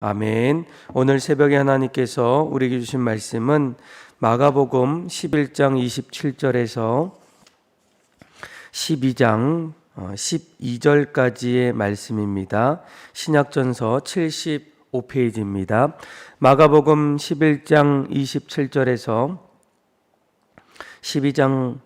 아멘. 오늘 새벽에 하나님께서 우리에게 주신 말씀은 마가복음 11장 27절에서 12장 12절까지의 말씀입니다. 신약전서 75페이지입니다. 마가복음 11장 27절에서 12장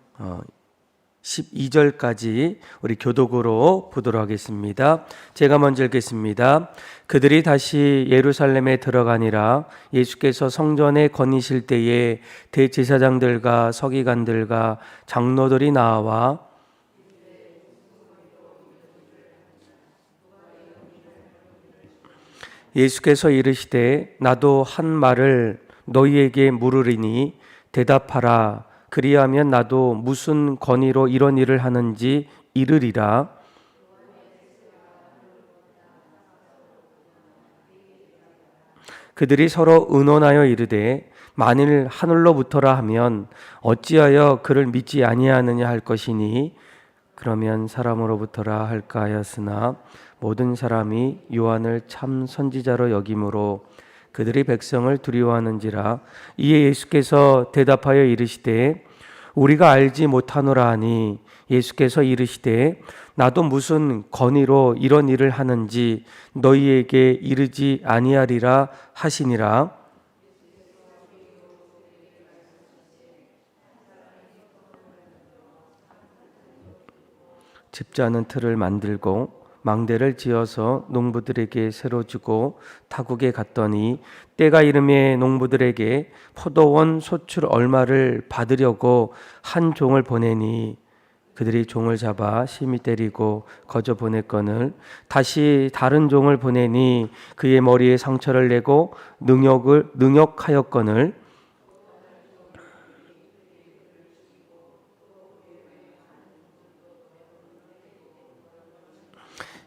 12절까지 우리 교독으로 보도록 하겠습니다. 제가 먼저 읽겠습니다. 그들이 다시 예루살렘에 들어가니라. 예수께서 성전에 거니실 때에 대제사장들과 서기관들과 장로들이 나와 예수께서 이르시되 나도 한 말을 너희에게 물으리니 대답하라. 그리하면 나도 무슨 권위로 이런 일을 하는지 이르리라. 그들이 서로 의논하여 이르되 만일 하늘로부터라 하면 어찌하여 그를 믿지 아니하느냐 할 것이니 그러면 사람으로부터라 할까 하였으나 모든 사람이 요한을 참 선지자로 여김으로 그들이 백성을 두려워하는지라. 이에 예수께서 대답하여 이르시되 우리가 알지 못하노라 하니 예수께서 이르시되 나도 무슨 권위로 이런 일을 하는지 너희에게 이르지 아니하리라 하시니라. 집자는 틀을 만들고 망대를 지어서 농부들에게 새로 주고 타국에 갔더니 때가 이름에 농부들에게 포도원 소출 얼마를 받으려고 한 종을 보내니 그들이 종을 잡아 심히 때리고 거저 보냈거늘 다시 다른 종을 보내니 그의 머리에 상처를 내고 능욕하였거늘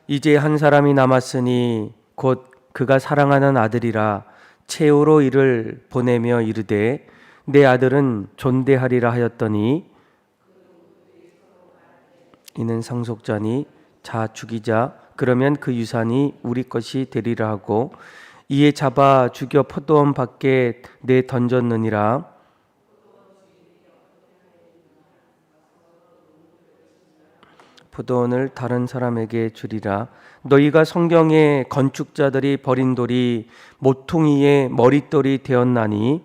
이제 한 사람이 남았으니 곧 그가 사랑하는 아들이라 최후로 이를 보내며 이르되 내 아들은 존대하리라 하였더니 이는 상속자니 자 죽이자 그러면 그 유산이 우리 것이 되리라 하고 이에 잡아 죽여 포도원 밖에 내 던졌느니라. 포도원을 다른 사람에게 주리라. 너희가 성경에 건축자들이 버린 돌이 모퉁이의 머릿돌이 되었나니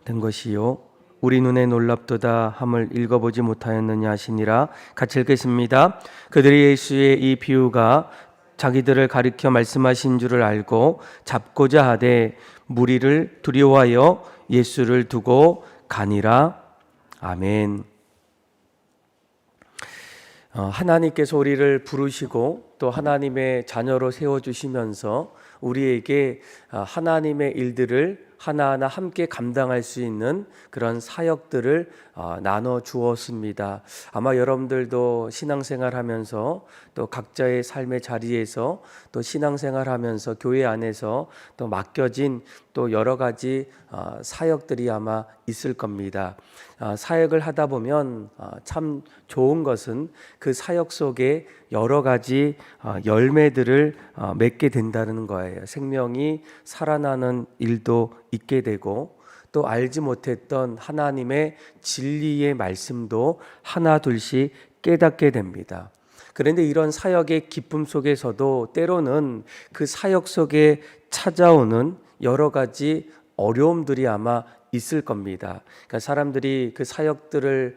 된 것이요 우리 눈에 놀랍도다 함을 읽어보지 못하였느냐 하시니라. 같이 읽겠습니다. 그들이 예수의 이 비유가 자기들을 가리켜 말씀하신 줄을 알고 잡고자 하되 무리를 두려워하여 예수를 두고 가니라. 아멘. 하나님께서 우리를 부르시고 또 하나님의 자녀로 세워주시면서 우리에게 하나님의 일들을 하나하나 함께 감당할 수 있는 그런 사역들을 나눠 주었습니다. 아마 여러분들도 신앙생활하면서 또 각자의 삶의 자리에서 또 신앙생활하면서 교회 안에서 또 맡겨진 또 여러 가지 사역들이 아마 있을 겁니다. 사역을 하다 보면 참 좋은 것은 그 사역 속에 여러 가지 열매들을 맺게 된다는 거예요. 생명이 살아나는 일도 있게 되고 또 알지 못했던 하나님의 진리의 말씀도 하나 둘씩 깨닫게 됩니다. 그런데 이런 사역의 기쁨 속에서도 때로는 그 사역 속에 찾아오는 여러 가지 어려움들이 아마 있을 겁니다. 그러니까 사람들이 그 사역들을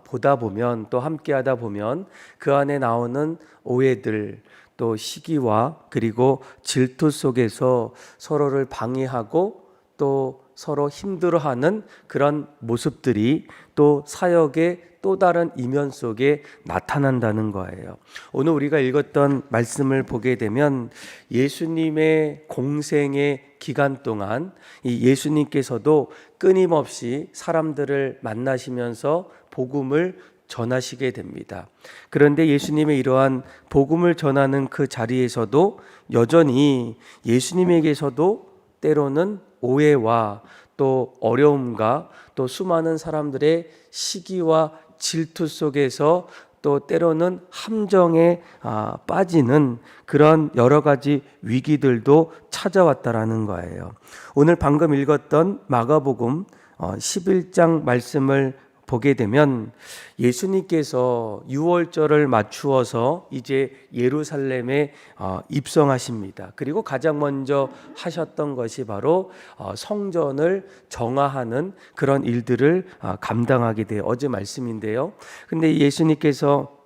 보다 보면 또 함께하다 보면 그 안에 나오는 오해들 또 시기와 그리고 질투 속에서 서로를 방해하고 또 서로 힘들어하는 그런 모습들이 또 사역의 또 다른 이면 속에 나타난다는 거예요. 오늘 우리가 읽었던 말씀을 보게 되면 예수님의 공생의 기간 동안 이 예수님께서도 끊임없이 사람들을 만나시면서 복음을 전하시게 됩니다. 그런데 예수님의 이러한 복음을 전하는 그 자리에서도 여전히 예수님에게서도 때로는 오해와 또 어려움과 또 수많은 사람들의 시기와 질투 속에서 또 때로는 함정에 빠지는 그런 여러 가지 위기들도 찾아왔다라는 거예요. 오늘 방금 읽었던 마가복음 11장 말씀을 보게 되면 예수님께서 유월절을 맞추어서 이제 예루살렘에 입성하십니다. 그리고 가장 먼저 하셨던 것이 바로 성전을 정화하는 그런 일들을 감당하게 돼요. 어제 말씀인데요. 근데 예수님께서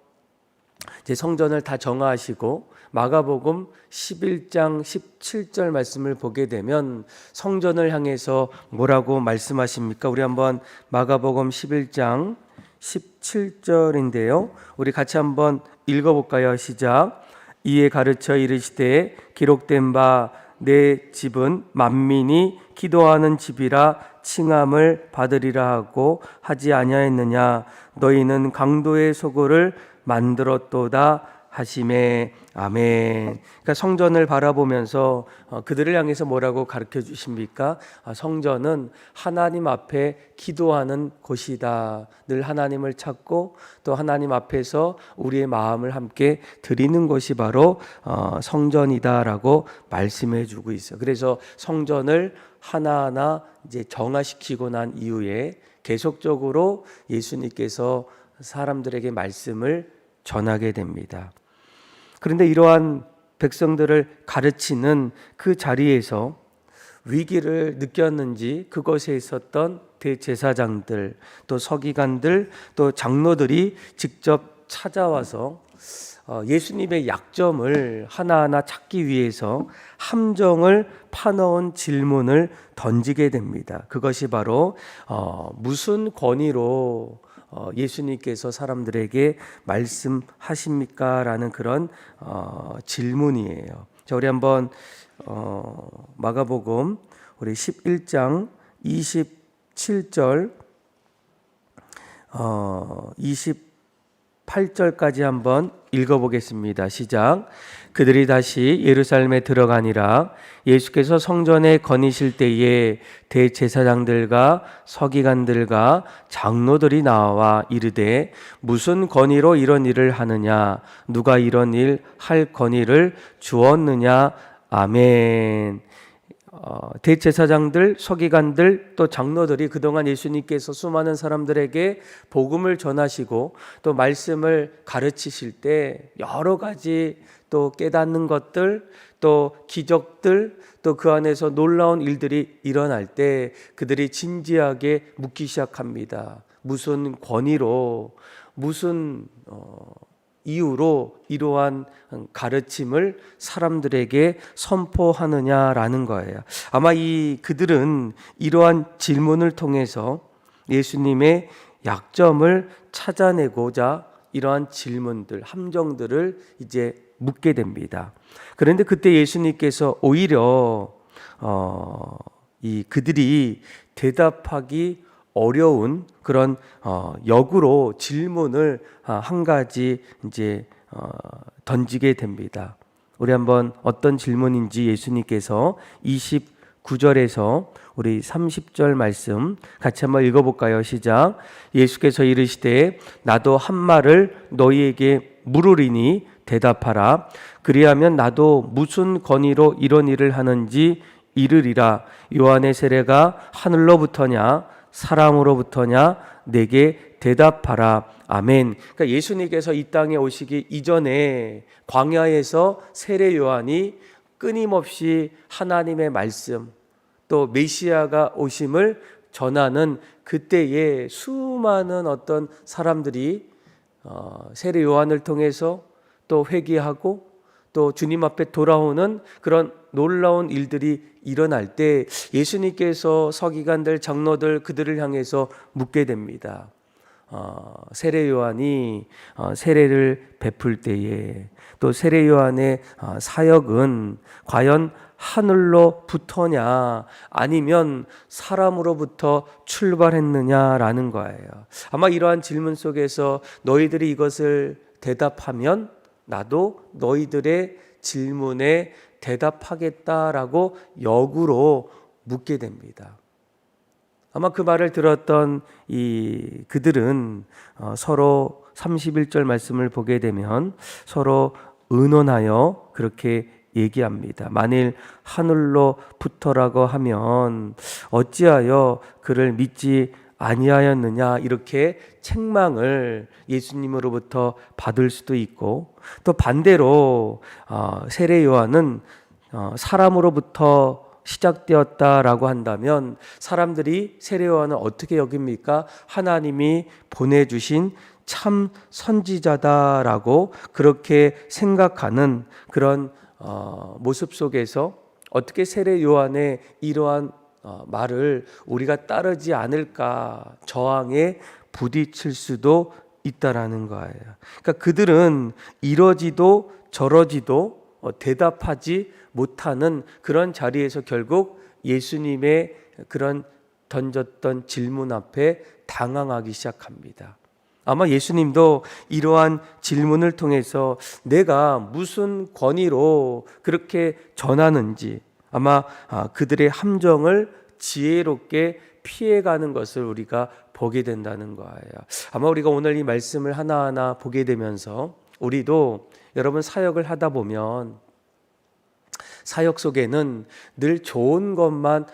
이제 성전을 다 정화하시고 마가복음 11장 17절 말씀을 보게 되면 성전을 향해서 뭐라고 말씀하십니까? 우리 한번 마가복음 11장 17절인데요. 우리 같이 한번 읽어볼까요? 시작. 이에 가르쳐 이르시되 기록된 바 내 집은 만민이 기도하는 집이라 칭함을 받으리라 하고 하지 아니하였느냐. 너희는 강도의 소굴을 만들었도다 하심에 아멘. 그러니까 성전을 바라보면서 그들을 향해서 뭐라고 가르쳐 주십니까? 성전은 하나님 앞에 기도하는 곳이다. 늘 하나님을 찾고 또 하나님 앞에서 우리의 마음을 함께 드리는 것이 바로 성전이다라고 말씀해 주고 있어요. 그래서 성전을 하나하나 이제 정화시키고 난 이후에 계속적으로 예수님께서 사람들에게 말씀을 전하게 됩니다. 그런데 이러한 백성들을 가르치는 그 자리에서 위기를 느꼈는지 그것에 있었던 대제사장들, 또 서기관들, 또 장로들이 직접 찾아와서 예수님의 약점을 하나하나 찾기 위해서 함정을 파놓은 질문을 던지게 됩니다. 그것이 바로 무슨 권위로 예수님께서 사람들에게 말씀하십니까? 라는 그런 질문이에요. 자, 우리 한번 마가복음 우리 11장 27절 28절까지 한번 읽어보겠습니다. 시작. 그들이 다시 예루살렘에 들어가니라. 예수께서 성전에 거니실 때에 대제사장들과 서기관들과 장로들이 나와 이르되 무슨 권위로 이런 일을 하느냐? 누가 이런 일 할 권위를 주었느냐? 아멘. 대제사장들, 서기관들, 또 장로들이 그동안 예수님께서 수많은 사람들에게 복음을 전하시고 또 말씀을 가르치실 때 여러 가지 또 깨닫는 것들, 또 기적들, 또 그 안에서 놀라운 일들이 일어날 때 그들이 진지하게 묻기 시작합니다. 무슨 권위로, 무슨 이유로 이러한 가르침을 사람들에게 선포하느냐라는 거예요. 아마 그들은 이러한 질문을 통해서 예수님의 약점을 찾아내고자 이러한 질문들, 함정들을 이제 묻게 됩니다. 그런데 그때 예수님께서 오히려 그들이 대답하기 어려운 그런 역으로 질문을 한 가지 이제 던지게 됩니다. 우리 한번 어떤 질문인지 예수님께서 29절에서 우리 30절 말씀 같이 한번 읽어볼까요? 시작. 예수께서 이르시되 나도 한 말을 너희에게 물으리니 대답하라. 그리하면 나도 무슨 권위로 이런 일을 하는지 이르리라. 요한의 세례가 하늘로부터냐 사람으로부터냐 내게 대답하라. 아멘. 그러니까 예수님께서 이 땅에 오시기 이전에 광야에서 세례 요한이 끊임없이 하나님의 말씀 또 메시아가 오심을 전하는 그때에 수많은 어떤 사람들이 세례 요한을 통해서 또 회개하고 또 주님 앞에 돌아오는 그런 놀라운 일들이 일어날 때 예수님께서 서기관들, 장로들 그들을 향해서 묻게 됩니다. 세례 요한이 세례를 베풀 때에 또 세례 요한의 사역은 과연 하늘로부터냐 아니면 사람으로부터 출발했느냐라는 거예요. 아마 이러한 질문 속에서 너희들이 이것을 대답하면 나도 너희들의 질문에 대답하겠다라고 역으로 묻게 됩니다. 아마 그 말을 들었던 그들은 서로 31절 말씀을 보게 되면 서로 의논하여 그렇게 얘기합니다. 만일 하늘로 붙어라고 하면 어찌하여 그를 믿지 아니하였느냐, 이렇게 책망을 예수님으로부터 받을 수도 있고, 또 반대로 세례 요한은 사람으로부터 시작되었다라고 한다면 사람들이 세례 요한을 어떻게 여깁니까? 하나님이 보내주신 참 선지자다라고 그렇게 생각하는 그런 모습 속에서 어떻게 세례 요한의 이러한 말을 우리가 따르지 않을까 저항에 부딪힐 수도 있다라는 거예요. 그러니까 그들은 이러지도 저러지도 대답하지 못하는 그런 자리에서 결국 예수님의 그런 던졌던 질문 앞에 당황하기 시작합니다. 아마 예수님도 이러한 질문을 통해서 내가 무슨 권위로 그렇게 전하는지, 아마 그들의 함정을 지혜롭게 피해가는 것을 우리가 보게 된다는 거예요. 아마 우리가 오늘 이 말씀을 하나하나 보게 되면서 우리도 여러분 사역을 하다 보면 사역 속에는 늘 좋은 것만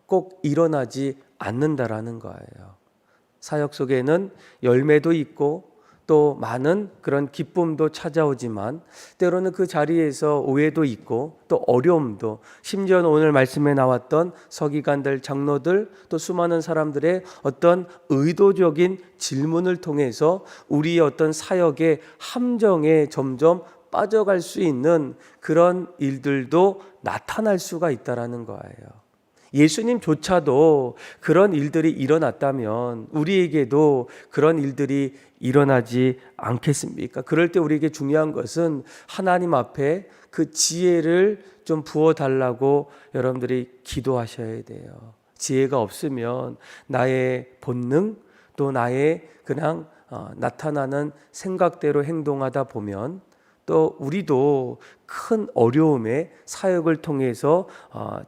꼭 일어나지 않는다라는 거예요. 사역 속에는 열매도 있고 또 많은 그런 기쁨도 찾아오지만 때로는 그 자리에서 오해도 있고 또 어려움도, 심지어는 오늘 말씀에 나왔던 서기관들, 장로들, 또 수많은 사람들의 어떤 의도적인 질문을 통해서 우리의 어떤 사역의 함정에 점점 빠져갈 수 있는 그런 일들도 나타날 수가 있다라는 거예요. 예수님조차도 그런 일들이 일어났다면 우리에게도 그런 일들이 일어나지 않겠습니까? 그럴 때 우리에게 중요한 것은 하나님 앞에 그 지혜를 좀 부어달라고 여러분들이 기도하셔야 돼요. 지혜가 없으면 나의 본능, 또 나의 그냥 나타나는 생각대로 행동하다 보면 또 우리도 큰 어려움에 사역을 통해서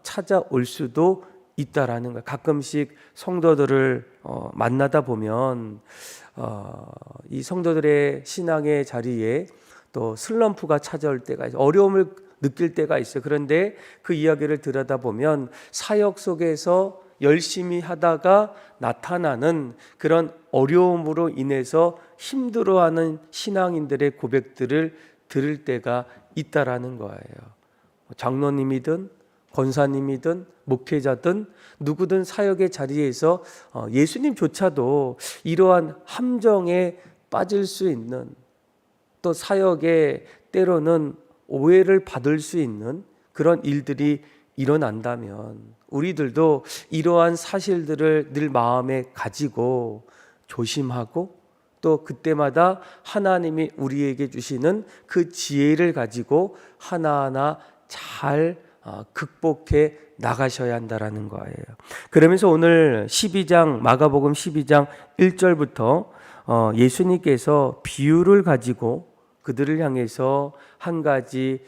찾아올 수도 있다라는 거예요. 가끔씩 성도들을 만나다 보면 이 성도들의 신앙의 자리에 또 슬럼프가 찾아올 때가 있어요. 어려움을 느낄 때가 있어요. 그런데 그 이야기를 들여다보면 사역 속에서 열심히 하다가 나타나는 그런 어려움으로 인해서 힘들어하는 신앙인들의 고백들을 들을 때가 있다라는 거예요. 장로님이든 권사님이든 목회자든 누구든 사역의 자리에서 예수님조차도 이러한 함정에 빠질 수 있는, 또 사역에 때로는 오해를 받을 수 있는 그런 일들이 일어난다면 우리들도 이러한 사실들을 늘 마음에 가지고 조심하고 또 그때마다 하나님이 우리에게 주시는 그 지혜를 가지고 하나하나 잘 극복해 나가셔야 한다라는 거예요. 그러면서 오늘 12장 마가복음 12장 1절부터 예수님께서 비유를 가지고 그들을 향해서 한 가지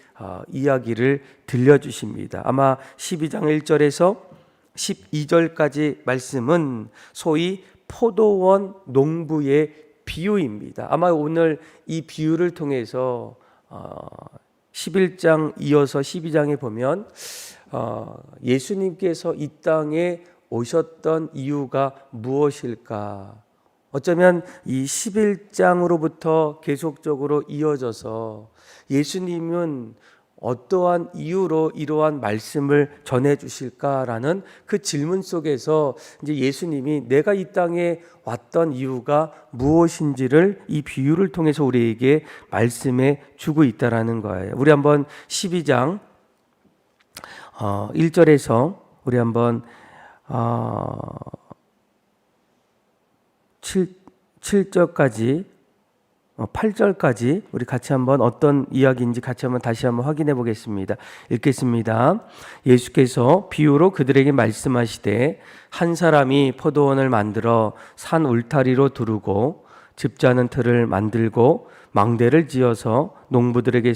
이야기를 들려주십니다. 아마 12장 1절에서 12절까지 말씀은 소위 포도원 농부의 비유입니다. 아마 오늘 이 비유를 통해서 11장 이어서 12장에 보면 예수님께서 이 땅에 오셨던 이유가 무엇일까? 어쩌면 이 11장으로부터 계속적으로 이어져서 예수님은 어떠한 이유로 이러한 말씀을 전해 주실까라는 그 질문 속에서 이제 예수님이 내가 이 땅에 왔던 이유가 무엇인지를 이 비유를 통해서 우리에게 말씀해 주고 있다라는 거예요. 우리 한번 12장 1절에서 우리 한번 7절까지 8절까지 우리 같이 한번 어떤 이야기인지 같이 한번 다시 한번 확인해 보겠습니다. 읽겠습니다. 예수께서 비유로 그들에게 말씀하시되 한 사람이 포도원을 만들어 산 울타리로 두르고 즙자는 틀을 만들고 망대를 지어서 농부들에게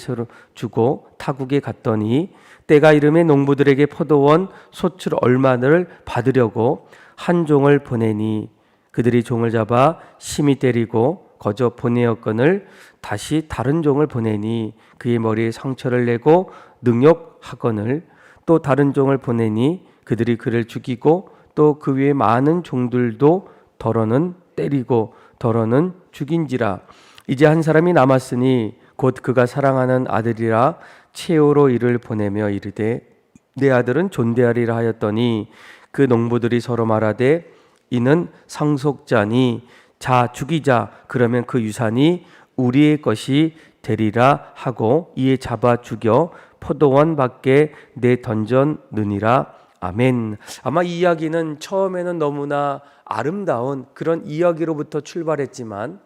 주고 타국에 갔더니 때가 이름에 농부들에게 포도원 소출 얼마를 받으려고 한 종을 보내니 그들이 종을 잡아 심히 때리고 거저 보내었거늘 다시 다른 종을 보내니 그의 머리에 상처를 내고 능욕하거늘 또 다른 종을 보내니 그들이 그를 죽이고 또 그 위에 많은 종들도 더러는 때리고 더러는 죽인지라. 이제 한 사람이 남았으니 곧 그가 사랑하는 아들이라 최후로 이를 보내며 이르되 내 아들은 존대하리라 하였더니 그 농부들이 서로 말하되 이는 상속자니 자 죽이자 그러면 그 유산이 우리의 것이 되리라 하고 이에 잡아 죽여 포도원 밖에 내던졌느니라. 아멘. 아마 이 이야기는 처음에는 너무나 아름다운 그런 이야기로부터 출발했지만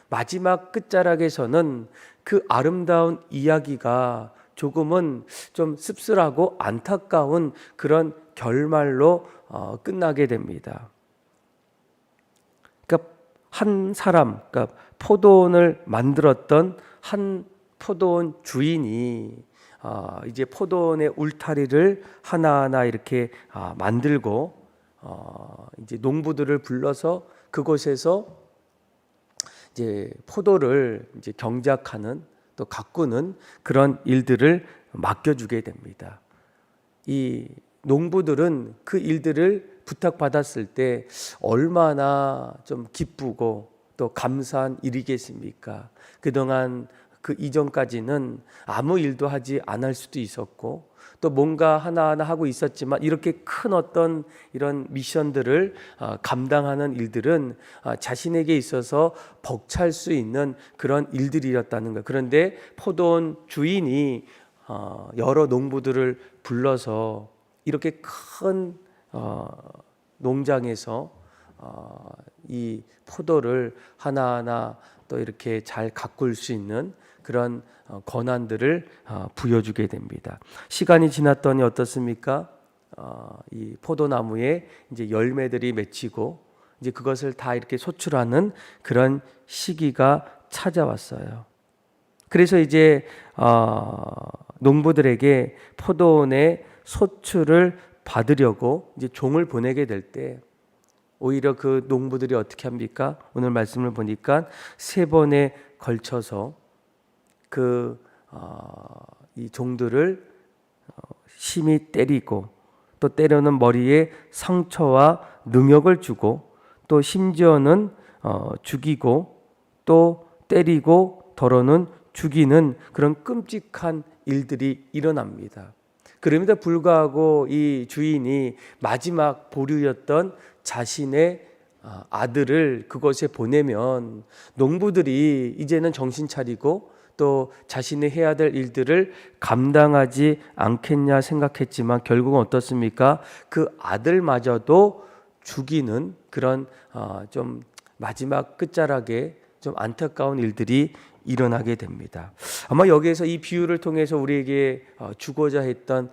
마지막 끝자락에서는 그 아름다운 이야기가 조금은 좀 씁쓸하고 안타까운 그런 결말로 끝나게 됩니다. 그러니까 한 사람, 그러니까 포도원을 만들었던 한 포도원 주인이 이제 포도원의 울타리를 하나하나 이렇게 만들고 이제 농부들을 불러서 그곳에서 이제 포도를 이제 경작하는 또 가꾸는 그런 일들을 맡겨주게 됩니다. 이 농부들은 그 일들을 부탁받았을 때 얼마나 좀 기쁘고 또 감사한 일이겠습니까? 그동안 그 이전까지는 아무 일도 하지 않을 수도 있었고 또 뭔가 하나하나 하고 있었지만 이렇게 큰 어떤 이런 미션들을 감당하는 일들은 자신에게 있어서 벅찰 수 있는 그런 일들이었다는 거예요. 그런데 포도원 주인이 여러 농부들을 불러서 이렇게 큰 농장에서 이 포도를 하나하나 또 이렇게 잘 가꿀 수 있는 그런 권한들을 부여주게 됩니다. 시간이 지났더니 어떻습니까? 이 포도나무에 이제 열매들이 맺히고 이제 그것을 다 이렇게 소출하는 그런 시기가 찾아왔어요. 그래서 이제 농부들에게 포도원의 소출을 받으려고 이제 종을 보내게 될 때 오히려 그 농부들이 어떻게 합니까? 오늘 말씀을 보니까 3번에 걸쳐서 이 종들을 심히 때리고 또 때려는 머리에 상처와 능욕을 주고 또 심지어는 죽이고 또 때리고 더러는 죽이는 그런 끔찍한 일들이 일어납니다. 그럼에도 불구하고 이 주인이 마지막 보류였던 자신의 아들을 그곳에 보내면 농부들이 이제는 정신 차리고 또 자신이 해야 될 일들을 감당하지 않겠냐 생각했지만 결국은 어떻습니까? 그 아들마저도 죽이는 그런 좀 마지막 끝자락에 좀 안타까운 일들이 일어나게 됩니다. 아마 여기에서 이 비유를 통해서 우리에게 주고자 했던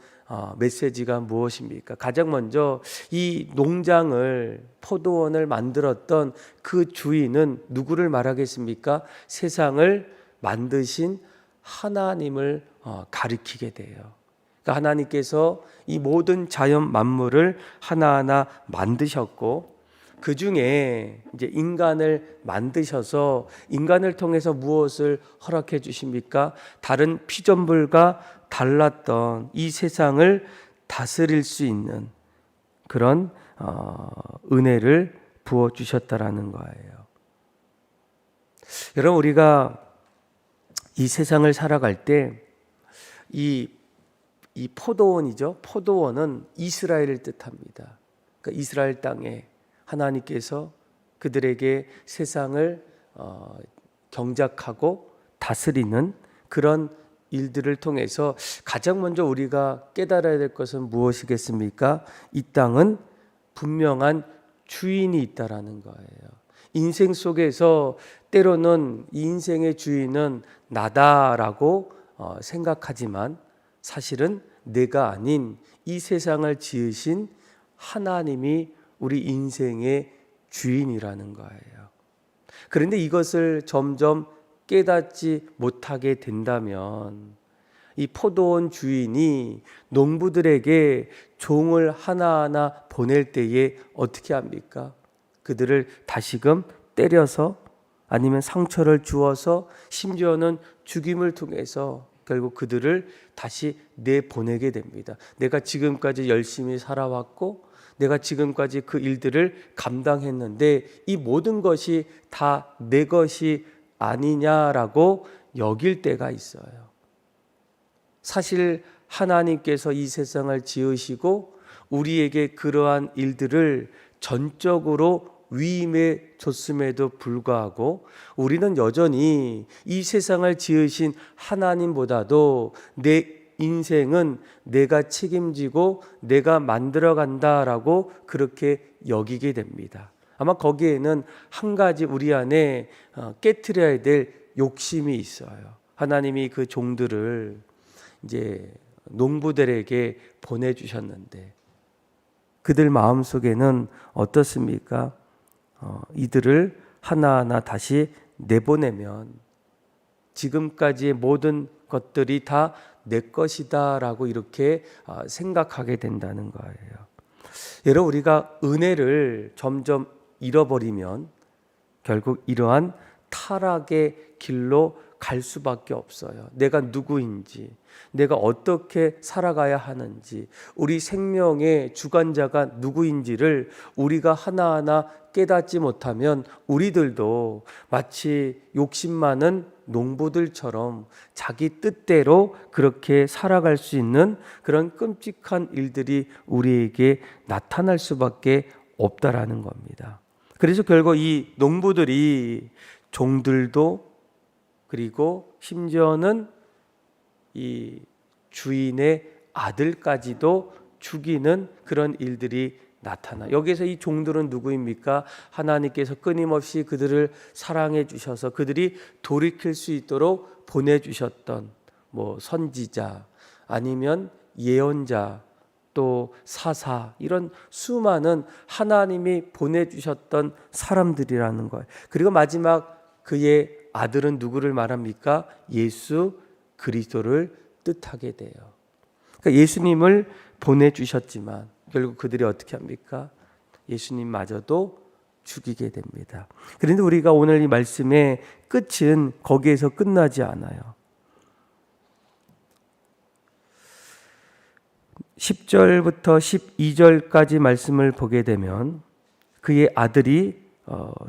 메시지가 무엇입니까? 가장 먼저 이 농장을 포도원을 만들었던 그 주인은 누구를 말하겠습니까? 세상을 만드신 하나님을 가리키게 돼요. 그러니까 하나님께서 이 모든 자연 만물을 하나하나 만드셨고 그 중에 이제 인간을 만드셔서 인간을 통해서 무엇을 허락해 주십니까? 다른 피조물과 달랐던 이 세상을 다스릴 수 있는 그런 은혜를 부어 주셨다라는 거예요. 여러분 우리가 이 세상을 살아갈 때 이 포도원이죠. 포도원은 이스라엘을 뜻합니다. 그러니까 이스라엘 땅에 하나님께서 그들에게 세상을 경작하고 다스리는 그런 일들을 통해서 가장 먼저 우리가 깨달아야 될 것은 무엇이겠습니까? 이 땅은 분명한 주인이 있다라는 거예요. 인생 속에서 때로는 이 인생의 주인은 나다라고 생각하지만 사실은 내가 아닌 이 세상을 지으신 하나님이 우리 인생의 주인이라는 거예요. 그런데 이것을 점점 깨닫지 못하게 된다면 이 포도원 주인이 농부들에게 종을 하나하나 보낼 때에 어떻게 합니까? 그들을 다시금 때려서 아니면 상처를 주어서 심지어는 죽임을 통해서 결국 그들을 다시 내보내게 됩니다. 내가 지금까지 열심히 살아왔고 내가 지금까지 그 일들을 감당했는데 이 모든 것이 다 내 것이 아니냐라고 여길 때가 있어요. 사실 하나님께서 이 세상을 지으시고 우리에게 그러한 일들을 전적으로 위임해 줬음에도 불구하고 우리는 여전히 이 세상을 지으신 하나님보다도 내 인생은 내가 책임지고 내가 만들어 간다라고 그렇게 여기게 됩니다. 아마 거기에는 한 가지 우리 안에 깨트려야 될 욕심이 있어요. 하나님이 그 종들을 이제 농부들에게 보내주셨는데 그들 마음속에는 어떻습니까? 이들을 하나하나 다시 내보내면 지금까지의 모든 것들이 다 내 것이다 라고 이렇게 생각하게 된다는 거예요. 여러분, 우리가 은혜를 점점 잃어버리면 결국 이러한 타락의 길로 갈 수밖에 없어요. 내가 누구인지, 내가 어떻게 살아가야 하는지, 우리 생명의 주관자가 누구인지를 우리가 하나하나 깨닫지 못하면 우리들도 마치 욕심 많은 농부들처럼 자기 뜻대로 그렇게 살아갈 수 있는 그런 끔찍한 일들이 우리에게 나타날 수밖에 없다라는 겁니다. 그래서 결국 이 농부들이 종들도 그리고 심지어는 이 주인의 아들까지도 죽이는 그런 일들이 나타나. 여기서 이 종들은 누구입니까? 하나님께서 끊임없이 그들을 사랑해 주셔서 그들이 돌이킬 수 있도록 보내주셨던 선지자 아니면 예언자 또 사사 이런 수많은 하나님이 보내주셨던 사람들이라는 거예요. 그리고 마지막 그의 아들은 누구를 말합니까? 예수 그리스도를 뜻하게 돼요. 그러니까 예수님을 보내주셨지만 결국 그들이 어떻게 합니까? 예수님마저도 죽이게 됩니다. 그런데 우리가 오늘 이 말씀의 끝은 거기에서 끝나지 않아요. 10절부터 12절까지 말씀을 보게 되면 그의 아들이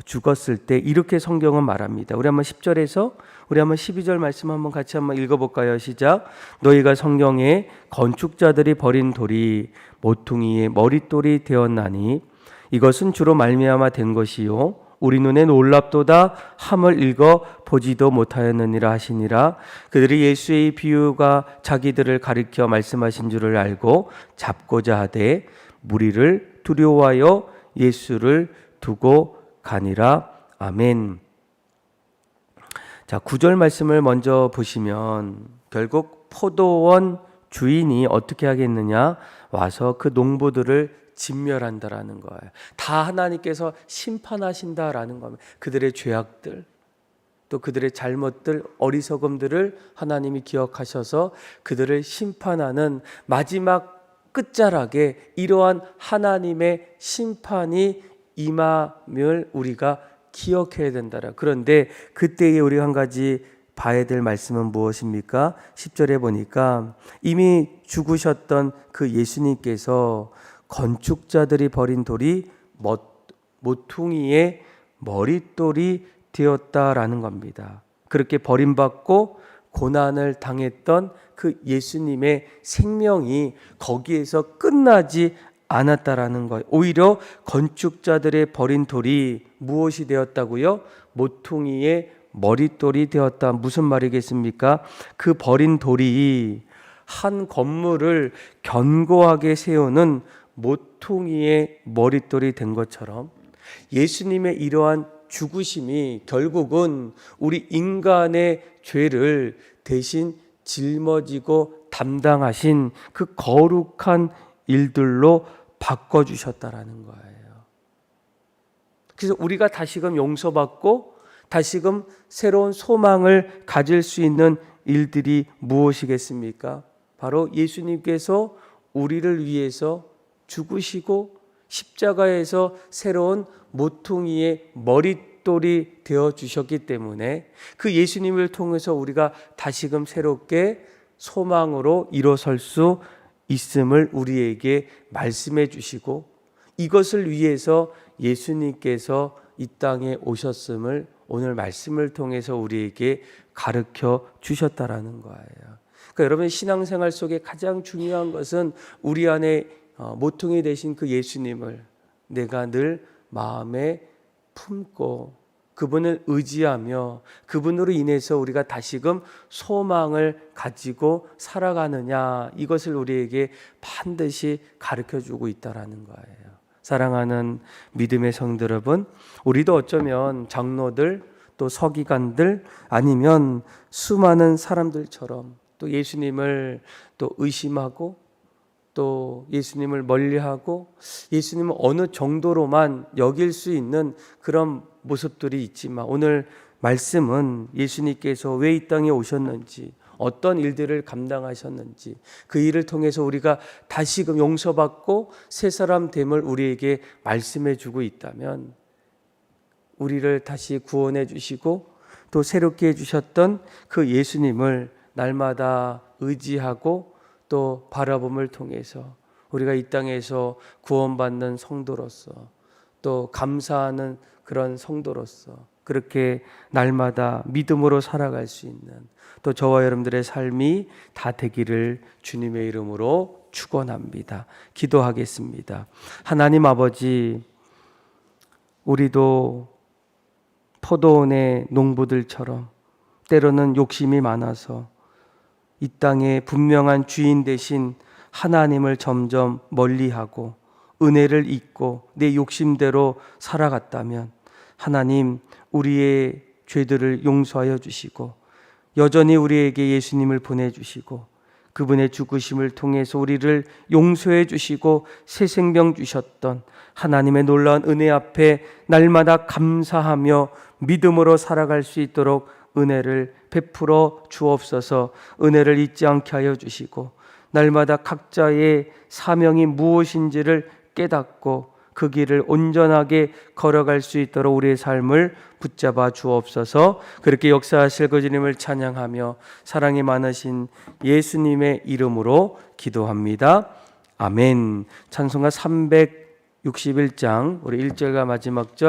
죽었을 때 이렇게 성경은 말합니다. 우리 한번 10절에서 우리 한번 12절 말씀 한번 같이 한번 읽어볼까요? 시작. 너희가 성경에 건축자들이 버린 돌이 모퉁이의 머릿돌이 되었나니 이것은 주로 말미암아 된 것이요 우리 눈에 놀랍도다 함을 읽어 보지도 못하였느니라 하시니라. 그들이 예수의 비유가 자기들을 가리켜 말씀하신 줄을 알고 잡고자 하되 무리를 두려워하여 예수를 두고 가니라. 아멘. 자, 9절 말씀을 먼저 보시면 결국 포도원 주인이 어떻게 하겠느냐? 와서 그 농부들을 진멸한다라는 거예요. 다 하나님께서 심판하신다라는 겁니다. 그들의 죄악들, 또 그들의 잘못들, 어리석음들을 하나님이 기억하셔서 그들을 심판하는 마지막 끝자락에 이러한 하나님의 심판이 임함을 우리가 기억해야 된다라. 그런데 그때에 우리가 한 가지 봐야 될 말씀은 무엇입니까? 10절에 보니까 이미 죽으셨던 그 예수님께서 건축자들이 버린 돌이 모퉁이의 머릿돌이 되었다라는 겁니다. 그렇게 버림받고 고난을 당했던 그 예수님의 생명이 거기에서 끝나지 않았다라는 거예요. 오히려 건축자들의 버린 돌이 무엇이 되었다고요? 모퉁이의 머릿돌이 되었다. 무슨 말이겠습니까? 그 버린 돌이 한 건물을 견고하게 세우는 모퉁이의 머릿돌이 된 것처럼 예수님의 이러한 죽으심이 결국은 우리 인간의 죄를 대신 짊어지고 담당하신 그 거룩한 일들로 바꿔주셨다라는 거예요. 그래서 우리가 다시금 용서받고 다시금 새로운 소망을 가질 수 있는 일들이 무엇이겠습니까? 바로 예수님께서 우리를 위해서 죽으시고 십자가에서 새로운 모퉁이의 머릿돌이 되어 주셨기 때문에 그 예수님을 통해서 우리가 다시금 새롭게 소망으로 일어설 수 있음을 우리에게 말씀해 주시고, 이것을 위해서 예수님께서 이 땅에 오셨음을 오늘 말씀을 통해서 우리에게 가르쳐 주셨다라는 거예요. 그러니까 여러분, 신앙생활 속에 가장 중요한 것은 우리 안에 모퉁이 되신 그 예수님을 내가 늘 마음에 품고 그분을 의지하며 그분으로 인해서 우리가 다시금 소망을 가지고 살아가느냐, 이것을 우리에게 반드시 가르쳐주고 있다는 거예요. 사랑하는 믿음의 성도 여러분, 우리도 어쩌면 장로들 또 서기관들 아니면 수많은 사람들처럼 또 예수님을 또 의심하고 또 예수님을 멀리하고 예수님을 어느 정도로만 여길 수 있는 그런 모습들이 있지만, 오늘 말씀은 예수님께서 왜 이 땅에 오셨는지, 어떤 일들을 감당하셨는지, 그 일을 통해서 우리가 다시금 용서받고 새 사람 됨을 우리에게 말씀해 주고 있다면, 우리를 다시 구원해 주시고 또 새롭게 해주셨던 그 예수님을 날마다 의지하고 또 바라봄을 통해서 우리가 이 땅에서 구원받는 성도로서 또 감사하는 그런 성도로서 그렇게 날마다 믿음으로 살아갈 수 있는 또 저와 여러분들의 삶이 다 되기를 주님의 이름으로 축원합니다. 기도하겠습니다. 하나님 아버지, 우리도 포도원의 농부들처럼 때로는 욕심이 많아서 이 땅에 분명한 주인 되신 하나님을 점점 멀리하고 은혜를 잊고 내 욕심대로 살아갔다면, 하나님 우리의 죄들을 용서하여 주시고 여전히 우리에게 예수님을 보내주시고 그분의 죽으심을 통해서 우리를 용서해 주시고 새 생명 주셨던 하나님의 놀라운 은혜 앞에 날마다 감사하며 믿음으로 살아갈 수 있도록 은혜를 베풀어 주옵소서. 은혜를 잊지 않게 하여 주시고 날마다 각자의 사명이 무엇인지를 깨닫고 그 길을 온전하게 걸어갈 수 있도록 우리의 삶을 붙잡아 주옵소서. 그렇게 역사하실 그 주님을 찬양하며 사랑이 많으신 예수님의 이름으로 기도합니다. 아멘. 찬송가 361장 우리 1절과 마지막 절